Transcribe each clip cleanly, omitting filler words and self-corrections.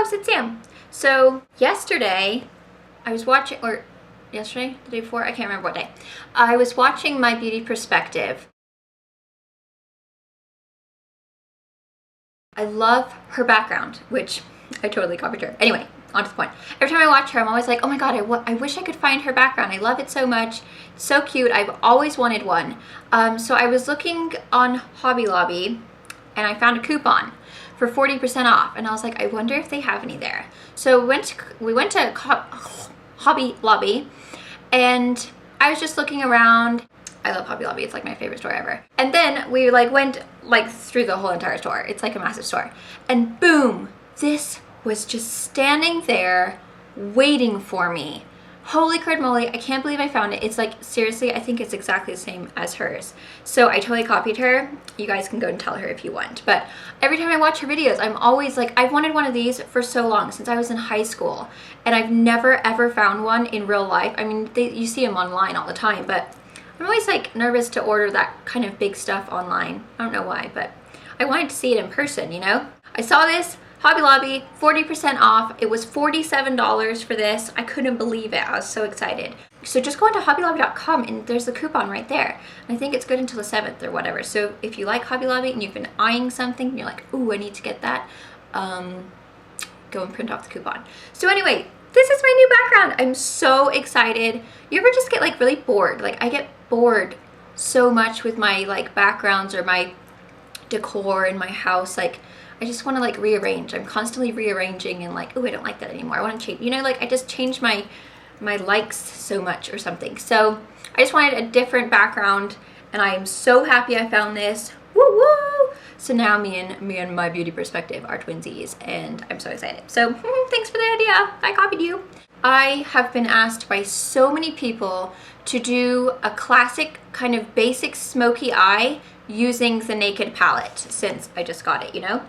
loves, it's Sam. So yesterday I was watching, or yesterday, the day before, I can't remember what day. I was watching My Beauty Perspective. I love her background, which I totally copied her. Anyway, on to the point. Every time I watch her, I'm always like, oh my god, I wish I could find her background. I love it so much. It's so cute. I've always wanted one. So I was looking on Hobby Lobby and I found a coupon for 40% off. And I was like, I wonder if they have any there. So we went to Hobby Lobby and I was just looking around. I love Hobby Lobby. It's like my favorite store ever. And then we went through the whole entire store. It's like a massive store. And boom, this was just standing there waiting for me. Holy crud moly, I can't believe I found it. It's like, seriously, I think it's exactly the same as hers. So I totally copied her. You guys can go and tell her if you want. But every time I watch her videos, I'm always like, I've wanted one of these for so long, since I was in high school. And I've never ever found one in real life. I mean, you see them online all the time, but I'm always like nervous to order that kind of big stuff online. I don't know why, but I wanted to see it in person, you know? I saw this, Hobby Lobby, 40% off. It was $47 for this. I couldn't believe it. I was so excited. So just go onto hobbylobby.com and there's the coupon right there. And I think it's good until the 7th or whatever. So if you like Hobby Lobby and you've been eyeing something and you're like, ooh, I need to get that, go and print off the coupon. So anyway, this is my new background. I'm so excited. You ever just get like really bored? Like I get bored so much with my like backgrounds or my decor in my house. Like I just want to like rearrange. I'm constantly rearranging and like, oh, I don't like that anymore. I want to change, you know, like I just changed my likes so much or something. So I just wanted a different background and I am so happy I found this. Woo woo! So now me and My Beauty Perspective are twinsies and I'm so excited. So thanks for the idea. I copied you. I have been asked by so many people to do a classic kind of basic smoky eye using the Naked palette since I just got it, you know?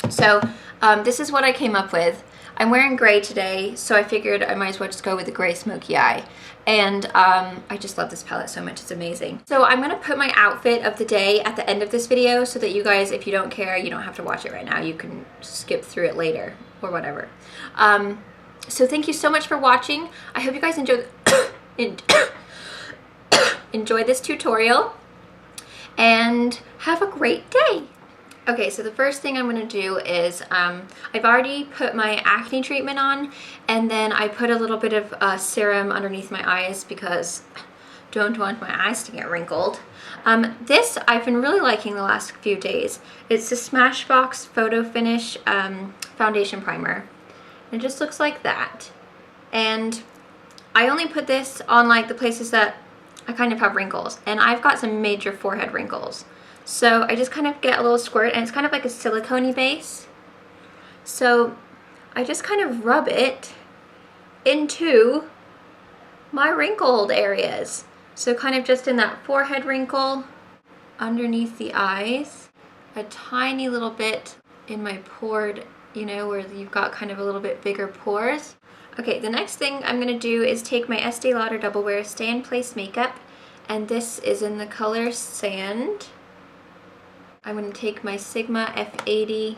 So this is what I came up with. I'm wearing gray today, so I figured I might as well just go with the gray smoky eye. And I just love this palette so much, it's amazing. So I'm gonna put my outfit of the day at the end of this video so that you guys, if you don't care, you don't have to watch it right now. You can skip through it later or whatever. So thank you so much for watching. I hope you guys enjoy this tutorial and have a great day. Okay, so the first thing I'm going to do is I've already put my acne treatment on and then I put a little bit of serum underneath my eyes because I don't want my eyes to get wrinkled. This I've been really liking the last few days. It's the Smashbox Photo Finish Foundation Primer. It just looks like that. And I only put this on like the places that I kind of have wrinkles. And I've got some major forehead wrinkles. So I just kind of get a little squirt and it's kind of like a silicone-y base. So I just kind of rub it into my wrinkled areas. So kind of just in that forehead wrinkle, underneath the eyes, a tiny little bit in my pored, you know, where you've got kind of a little bit bigger pores. Okay, the next thing I'm gonna do is take my Estee Lauder Double Wear Stay in Place Makeup, and this is in the color Sand. I'm going to take my Sigma F80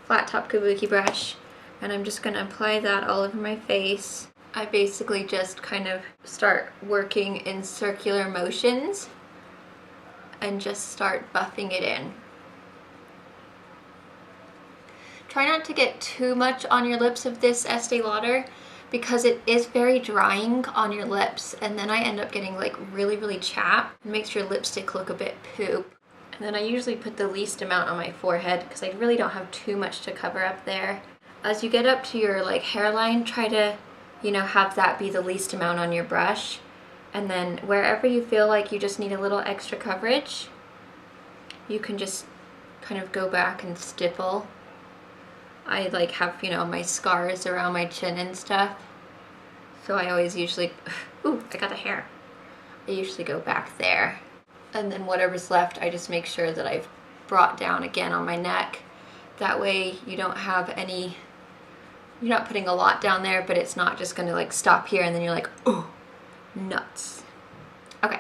flat top kabuki brush and I'm just going to apply that all over my face. I basically just kind of start working in circular motions and just start buffing it in. Try not to get too much on your lips of this Estee Lauder because it is very drying on your lips and then I end up getting like really chapped. It makes your lipstick look a bit poop. And then I usually put the least amount on my forehead because I really don't have too much to cover up there. As you get up to your like hairline, try to, you know, have that be the least amount on your brush. And then wherever you feel like you just need a little extra coverage, you can just kind of go back and stipple. I like have, you know, my scars around my chin and stuff. So I always usually, ooh, I got the hair. I usually go back there. And then whatever's left, I just make sure that I've brought down again on my neck. That way you don't have any, you're not putting a lot down there, but it's not just gonna like stop here and then you're like, oh, nuts. Okay,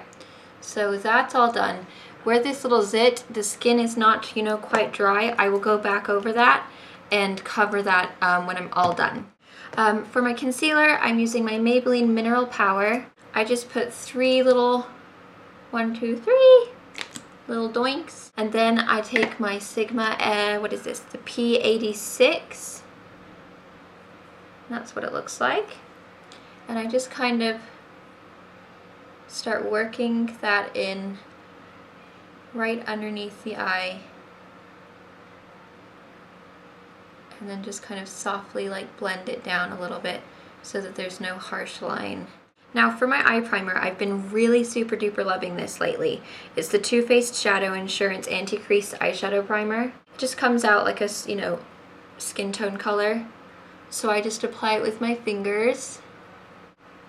so that's all done. Where this little zit, the skin is not, you know, quite dry, I will go back over that and cover that when I'm all done. For my concealer, I'm using my Maybelline Mineral Power. I just put 3 little, 1, 2, 3 little doinks. And then I take my Sigma, what is this? The P86. That's what it looks like. And I just kind of start working that in right underneath the eye. And then just kind of softly like blend it down a little bit so that there's no harsh line. Now for my eye primer, I've been really super duper loving this lately. It's the Too Faced Shadow Insurance Anti-Crease Eyeshadow Primer. It just comes out like a, you know, skin tone color. So I just apply it with my fingers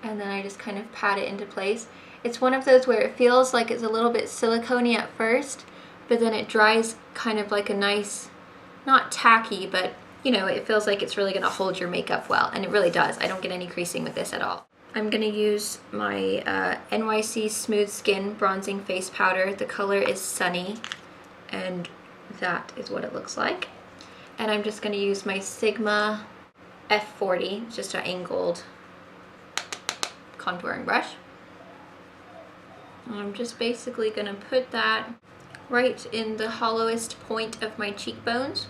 and then I just kind of pat it into place. It's one of those where it feels like it's a little bit silicone-y at first, but then it dries kind of like a nice, not tacky, but you know, it feels like it's really gonna hold your makeup well, and it really does. I don't get any creasing with this at all. I'm gonna use my NYC Smooth Skin Bronzing Face Powder. The color is Sunny, and that is what it looks like. And I'm just gonna use my Sigma F40, just an angled contouring brush. And I'm just basically gonna put that right in the hollowest point of my cheekbones.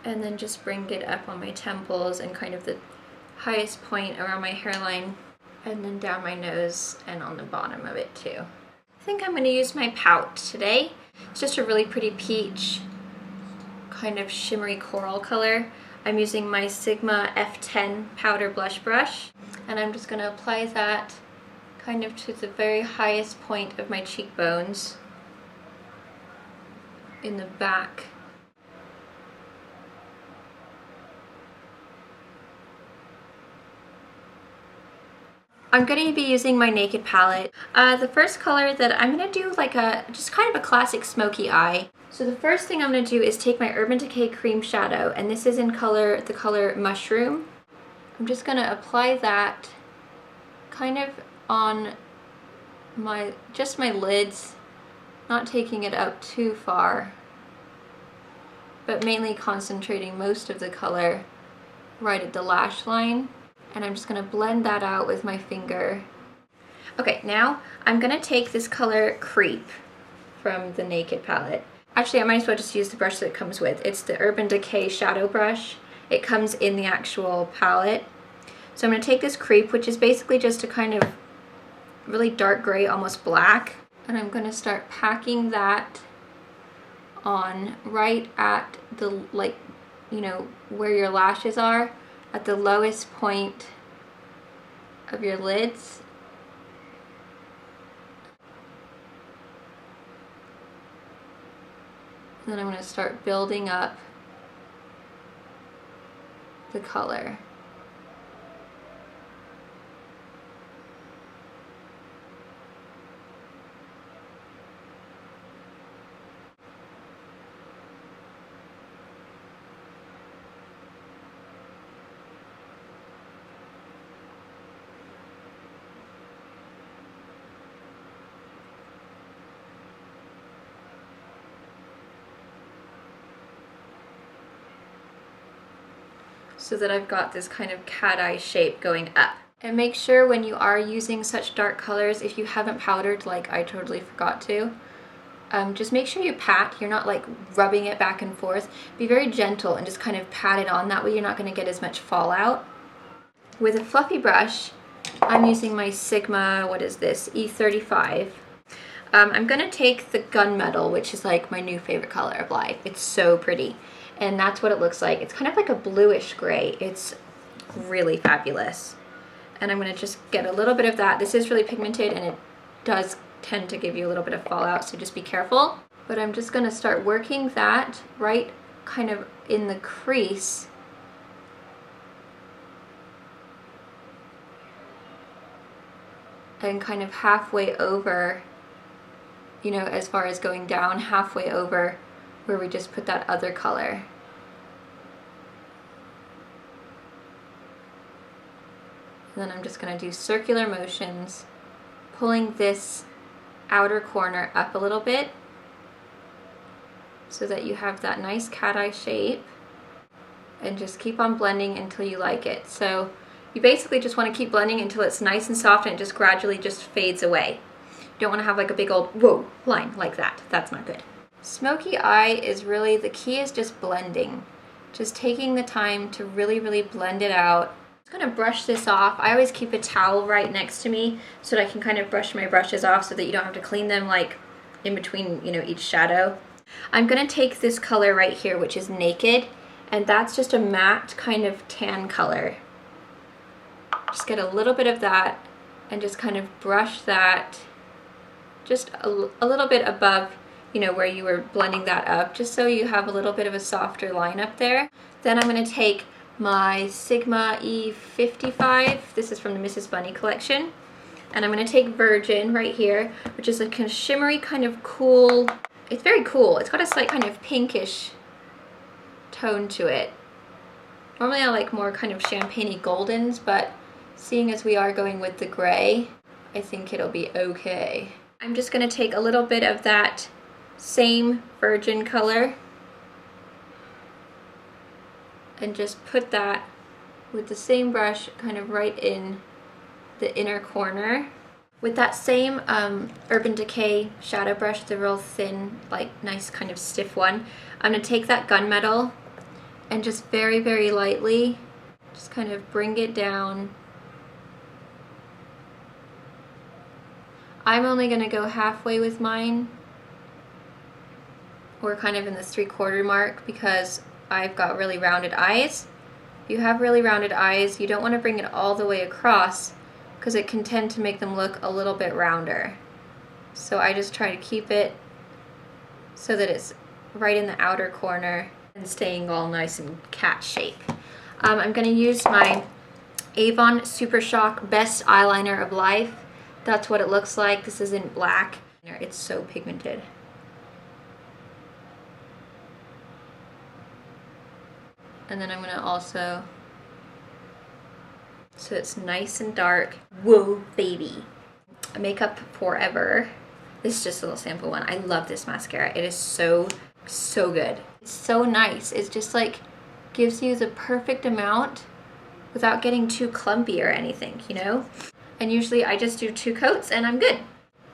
And then just bring it up on my temples and kind of the highest point around my hairline, and then down my nose and on the bottom of it too. I think I'm gonna use my Pout today. It's just a really pretty peach, kind of shimmery coral color. I'm using my Sigma F10 powder blush brush, and I'm just gonna apply that kind of to the very highest point of my cheekbones in the back. I'm going to be using my Naked palette. The first color that I'm going to do like just kind of a classic smoky eye. So the first thing I'm going to do is take my Urban Decay Cream Shadow, and this is in the color Mushroom. I'm just going to apply that kind of on just my lids, not taking it up too far, but mainly concentrating most of the color right at the lash line. And I'm just gonna blend that out with my finger. Okay, now I'm gonna take this color Creep from the Naked palette. Actually, I might as well just use the brush that it comes with. It's the Urban Decay Shadow Brush. It comes in the actual palette. So I'm gonna take this Creep, which is basically just a kind of really dark gray, almost black. And I'm gonna start packing that on right at the, like, you know, where your lashes are, at the lowest point of your lids. And then I'm going to start building up the color. So that I've got this kind of cat eye shape going up. And make sure when you are using such dark colors, if you haven't powdered, like I totally forgot to, just make sure you pat. You're not like rubbing it back and forth. Be very gentle and just kind of pat it on. That way you're not going to get as much fallout. With a fluffy brush, I'm using my Sigma, what is this, E35. I'm going to take the Gunmetal, which is like my new favorite color of life. It's so pretty. And that's what it looks like. It's kind of like a bluish gray. It's really fabulous. And I'm going to just get a little bit of that. This is really pigmented and it does tend to give you a little bit of fallout, so just be careful. But I'm just going to start working that right kind of in the crease. And kind of halfway over, you know, as far as going down, halfway over where we just put that other color. And then I'm just going to do circular motions, pulling this outer corner up a little bit so that you have that nice cat eye shape, and just keep on blending until you like it. So you basically just want to keep blending until it's nice and soft and it just gradually just fades away. You don't want to have like a big old whoa line like that. That's not good. Smoky eye is really, the key is just blending. Just taking the time to really, really blend it out. I'm just gonna brush this off. I always keep a towel right next to me so that I can kind of brush my brushes off so that you don't have to clean them like in between, you know, each shadow. I'm gonna take this color right here, which is Naked, and that's just a matte kind of tan color. Just get a little bit of that and just kind of brush that just a little bit above, you know, where you were blending that up, just so you have a little bit of a softer line up there. Then I'm gonna take my Sigma E55, this is from the Mrs. Bunny collection, and I'm gonna take Virgin right here, which is a kind of shimmery kind of cool, it's very cool. It's got a slight kind of pinkish tone to it. Normally I like more kind of champagne-y goldens, but seeing as we are going with the gray, I think it'll be okay. I'm just gonna take a little bit of that same Virgin color and just put that with the same brush kind of right in the inner corner. With that same Urban Decay shadow brush, the real thin, like nice kind of stiff one, I'm gonna take that Gunmetal and just very, very lightly just kind of bring it down. I'm only gonna go halfway with mine, or kind of in the 3/4 mark, because I've got really rounded eyes. If you have really rounded eyes, you don't want to bring it all the way across because it can tend to make them look a little bit rounder. So I just try to keep it so that it's right in the outer corner and staying all nice and cat shape. I'm going to use my Avon Super Shock Best Eyeliner of Life. That's what it looks like. This is in black. It's so pigmented. And then I'm gonna also, so it's nice and dark. Whoa, baby. Makeup Forever. This is just a little sample one. I love this mascara. It is so, so good. It's so nice. It's just like, gives you the perfect amount without getting too clumpy or anything, you know? And usually I just do 2 coats and I'm good.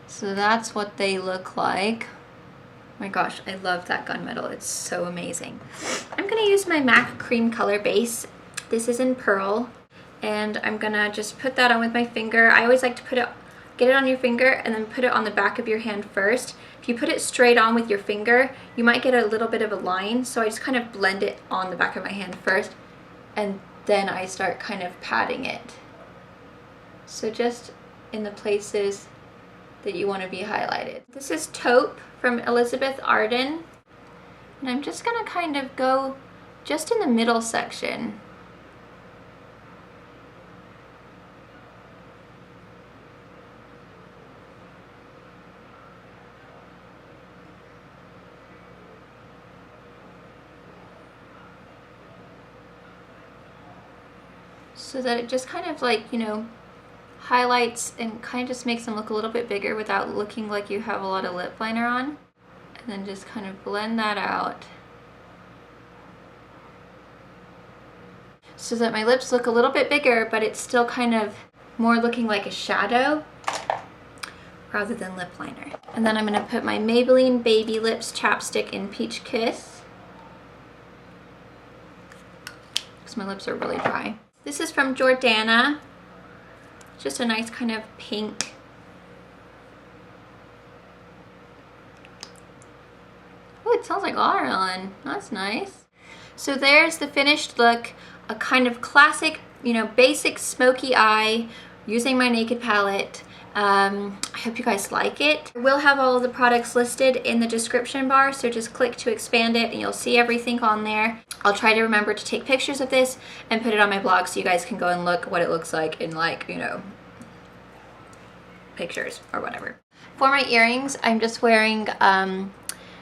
So that's what they look like. My gosh, I love that Gunmetal. It's so amazing. I'm gonna use my MAC Cream Color Base. This is in Pearl, and I'm gonna just put that on with my finger. I always like to get it on your finger and then put it on the back of your hand first. If you put it straight on with your finger, you might get a little bit of a line, so I just kind of blend it on the back of my hand first, and then I start kind of patting it. So just in the places that you want to be highlighted. This is Taupe from Elizabeth Arden, and I'm just gonna kind of go just in the middle section. So that it just kind of like, you know, highlights and kind of just makes them look a little bit bigger without looking like you have a lot of lip liner on. And then just kind of blend that out so that my lips look a little bit bigger, but it's still kind of more looking like a shadow rather than lip liner. And then I'm going to put my Maybelline Baby Lips chapstick in Peach Kiss because my lips are really dry. This is from Jordana. Just a nice kind of pink. Oh, it smells like watermelon. That's nice. So there's the finished look. A kind of classic, you know, basic smoky eye using my Naked palette. I hope you guys like it. I will have all of the products listed in the description bar, so just click to expand it and you'll see everything on there. I'll try to remember to take pictures of this and put it on my blog so you guys can go and look what it looks like in, like, you know, pictures or whatever. For my earrings, I'm just wearing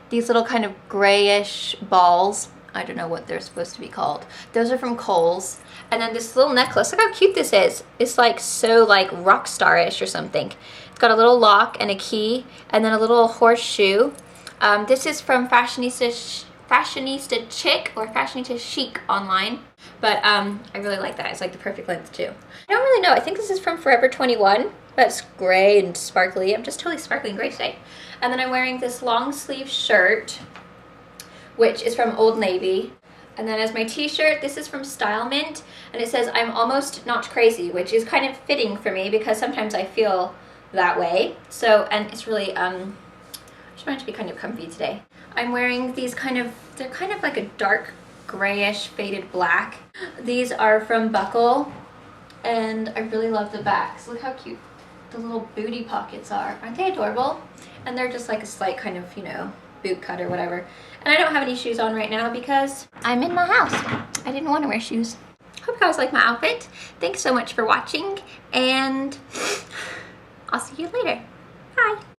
these little kind of grayish balls. I don't know what they're supposed to be called. Those are from Kohls. And then this little necklace, look how cute this is. It's like so like rock star-ish or something. It's got a little lock and a key and then a little horseshoe. This is from Fashionista Chic or Fashionista Chic online. But I really like that. It's like the perfect length too. I don't really know. I think this is from Forever 21. That's gray and sparkly. I'm just totally sparkling gray today. And then I'm wearing this long sleeve shirt, which is from Old Navy. And then as my t-shirt, this is from Style Mint, and it says I'm almost not crazy, which is kind of fitting for me because sometimes I feel that way. So, and it's really, I just want it to be kind of comfy today. I'm wearing these they're kind of like a dark grayish faded black. These are from Buckle, and I really love the backs. Look how cute the little booty pockets are. Aren't they adorable? And they're just like a slight kind of, you know, boot cut or whatever. And I don't have any shoes on right now because I'm in my house. I didn't want to wear shoes. Hope you guys like my outfit. Thanks so much for watching, and I'll see you later. Bye.